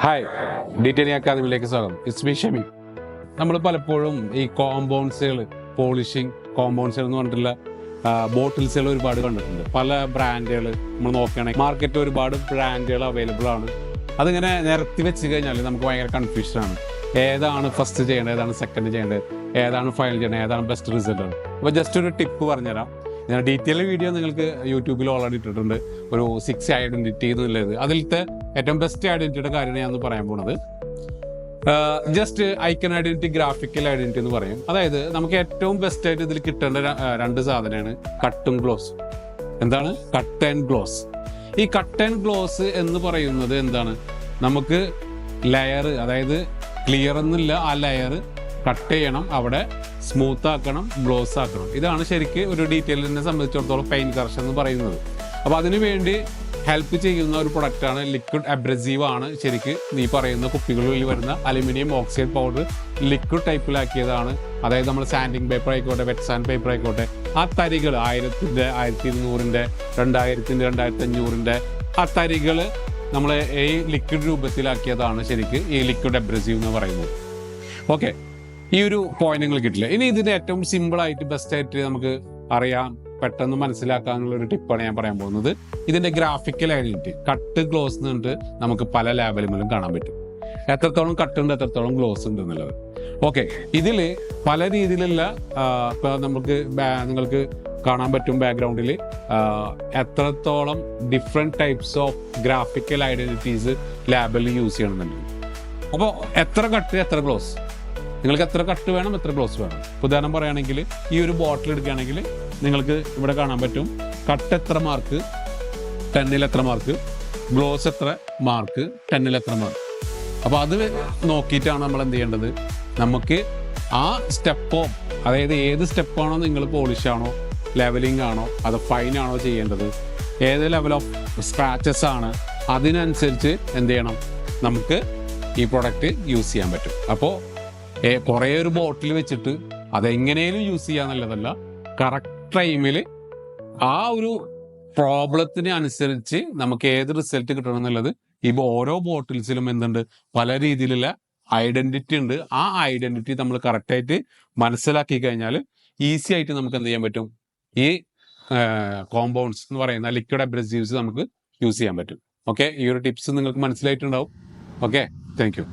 Hi, detailing അക്കാദമിയിലേക്ക് സ്വാഗതം. It's me Shami. നമ്മൾ പലപ്പോഴും ഈ കോമ്പൗണ്ട്സുകൾ, പോളിഷിങ് കോമ്പൗണ്ട്സുകൾ എന്ന് പറഞ്ഞിട്ടുള്ള ബോട്ടിൽസുകൾ ഒരുപാട് കണ്ടിട്ടുണ്ട്. പല ബ്രാൻഡുകൾ നമ്മൾ നോക്കുകയാണെങ്കിൽ മാർക്കറ്റിൽ ഒരുപാട് ബ്രാൻഡുകൾ അവൈലബിൾ ആണ്. അതിങ്ങനെ നിരത്തി വെച്ച് കഴിഞ്ഞാൽ നമുക്ക് ഭയങ്കര കൺഫ്യൂഷനാണ്. ഏതാണ് ഫസ്റ്റ് ചെയ്യേണ്ടത്, ഏതാണ് സെക്കൻഡ് ചെയ്യേണ്ടത്, ഏതാണ് ഫൈനൽ ചെയ്യേണ്ടത്, ഏതാണ് ബെസ്റ്റ് റിസൾട്ട്. അപ്പോൾ ജസ്റ്റ് ഒരു ടിപ്പ് പറഞ്ഞുതരാം. ഞാൻ ഡീറ്റെയിൽ വീഡിയോ നിങ്ങൾക്ക് യൂട്യൂബിൽ ഓൾറെഡി ഇട്ടിട്ടുണ്ട്, ഒരു 6 ഐഡന്റിറ്റി എന്നുള്ളത്. അതിലത്തെ ഏറ്റവും ബെസ്റ്റ് ഐഡന്റിറ്റിയുടെ കാര്യമാണ് ഞാൻ പറയാൻ പോണത്. Just icon identity, graphical identity എന്ന് പറയും. അതായത് നമുക്ക് ഏറ്റവും ബെസ്റ്റ് ആയിട്ട് ഇതിൽ കിട്ടേണ്ട രണ്ട് സാധനമാണ് കട്ടും ഗ്ലോസ്. എന്താണ് കട്ട് ആൻഡ് ഗ്ലോസ്? ഈ കട്ട് ആൻഡ് ഗ്ലോസ് എന്ന് പറയുന്നത് എന്താണ്? നമുക്ക് ലെയർ, അതായത് ക്ലിയർ എന്നില്ല, ആ ലെയർ കട്ട് ചെയ്യണം, അവിടെ സ്മൂത്ത് ആക്കണം, ഗ്ലോസ് ആക്കണം. ഇതാണ് ശരിക്ക് ഒരു ഡീറ്റെയിലിനെ സംബന്ധിച്ചിടത്തോളം പെയിന്റ് കറക്ഷൻ എന്ന് പറയുന്നത്. അപ്പോൾ അതിനു വേണ്ടി ഹെൽപ്പ് ചെയ്യുന്ന ഒരു പ്രൊഡക്റ്റാണ് ലിക്വിഡ് അബ്രസീവ് ആണ്. ശരിക്ക് ഈ പറയുന്ന കുപ്പികളിൽ വരുന്ന അലുമിനിയം ഓക്സൈഡ് പൗഡർ ലിക്വിഡ് ടൈപ്പിലാക്കിയതാണ്. അതായത് നമ്മൾ സാൻഡിങ് പേപ്പർ ആയിക്കോട്ടെ, വെറ്റ് സാൻഡ് പേപ്പർ ആയിക്കോട്ടെ, ആ തരികൾ 1000-ന്റെ, 1200-ന്റെ, 2000-ന്റെ, 2500-ന്റെ ആ തരികൾ നമ്മൾ ഈ ലിക്വിഡ് രൂപത്തിലാക്കിയതാണ് ശരിക്ക് ഈ ലിക്വിഡ് അബ്രസീവ് എന്ന് പറയുന്നത്. ഓക്കെ, ഈ ഒരു പോയിന്റ് നിങ്ങൾ കിട്ടില്ല. ഇനി ഇതിന്റെ ഏറ്റവും സിമ്പിൾ ആയിട്ട് ബെസ്റ്റ് ആയിട്ട് നമുക്ക് അറിയാം, പെട്ടെന്ന് മനസ്സിലാക്കാനുള്ള ഒരു ടിപ്പാണ് ഞാൻ പറയാൻ പോകുന്നത്. ഇതിന്റെ ഗ്രാഫിക്കൽ ഐഡന്റിറ്റി, കട്ട് ഗ്ലോസ് എന്നിട്ട് നമുക്ക് പല ലേബലുകളും കാണാൻ പറ്റും. എത്രത്തോളം കട്ട് ഉണ്ട്, എത്രത്തോളം ഗ്ലോസ് ഉണ്ട് എന്നുള്ളത്. ഓക്കെ, ഇതിൽ പല രീതിയിലുള്ള ഇപ്പൊ നിങ്ങൾക്ക് കാണാൻ പറ്റും ബാക്ക്ഗ്രൗണ്ടിൽ എത്രത്തോളം different types of graphical identities ലാബിൽ യൂസ് ചെയ്യണമെന്നുണ്ട്. അപ്പോൾ എത്ര കട്ട്, എത്ര ഗ്ലോസ്, നിങ്ങൾക്ക് എത്ര കട്ട് വേണം, എത്ര ഗ്ലോസ് വേണം. ഉദാഹരണം പറയുകയാണെങ്കിൽ ഈ ഒരു ബോട്ടിൽ എടുക്കുകയാണെങ്കിൽ നിങ്ങൾക്ക് ഇവിടെ കാണാൻ പറ്റും കട്ട് എത്ര മാർക്ക്, 10-ൽ എത്ര മാർക്ക്, ഗ്ലോസ് എത്ര മാർക്ക്, 10-ൽ എത്ര മാർക്ക്. അപ്പോൾ അത് നോക്കിയിട്ടാണ് നമ്മൾ എന്ത് ചെയ്യേണ്ടത്. നമുക്ക് ആ സ്റ്റെപ്പോ, അതായത് ഏത് സ്റ്റെപ്പാണോ നിങ്ങൾ പോളിഷ് ആണോ, ലെവലിംഗ് ആണോ, അത് ഫൈൻ ആണോ ചെയ്യേണ്ടത്, ഏത് ലെവൽ ഓഫ് സ്ക്രാച്ചസ് ആണ്, അതിനനുസരിച്ച് എന്ത് ചെയ്യണം, നമുക്ക് ഈ പ്രൊഡക്റ്റ് യൂസ് ചെയ്യാൻ പറ്റും. അപ്പോൾ കുറേ ഒരു ബോട്ടിൽ വെച്ചിട്ട് അതെങ്ങനെയും യൂസ് ചെയ്യാന്നുള്ളതല്ല, കറക്റ്റ് ടൈമിൽ ആ ഒരു പ്രോബ്ലത്തിന് അനുസരിച്ച് നമുക്ക് ഏത് റിസൾട്ട് കിട്ടണം എന്നുള്ളത്. ഇപ്പോൾ ഓരോ ബോട്ടിൽസിലും എന്തുണ്ട്, പല രീതിയിലുള്ള ഐഡന്റിറ്റി ഉണ്ട്. ആ ഐഡന്റിറ്റി നമ്മൾ കറക്റ്റായിട്ട് മനസ്സിലാക്കി കഴിഞ്ഞാൽ ഈസി ആയിട്ട് നമുക്ക് എന്ത് ചെയ്യാൻ പറ്റും, ഈ കോമ്പൗണ്ട്സ് എന്ന് പറയുന്ന ലിക്വിഡ് അബ്രസീവ്സ് നമുക്ക് യൂസ് ചെയ്യാൻ പറ്റും. ഓക്കെ, ഈ ഒരു ടിപ്സ് നിങ്ങൾക്ക് മനസ്സിലായിട്ടുണ്ടാവും. Okay, thank you.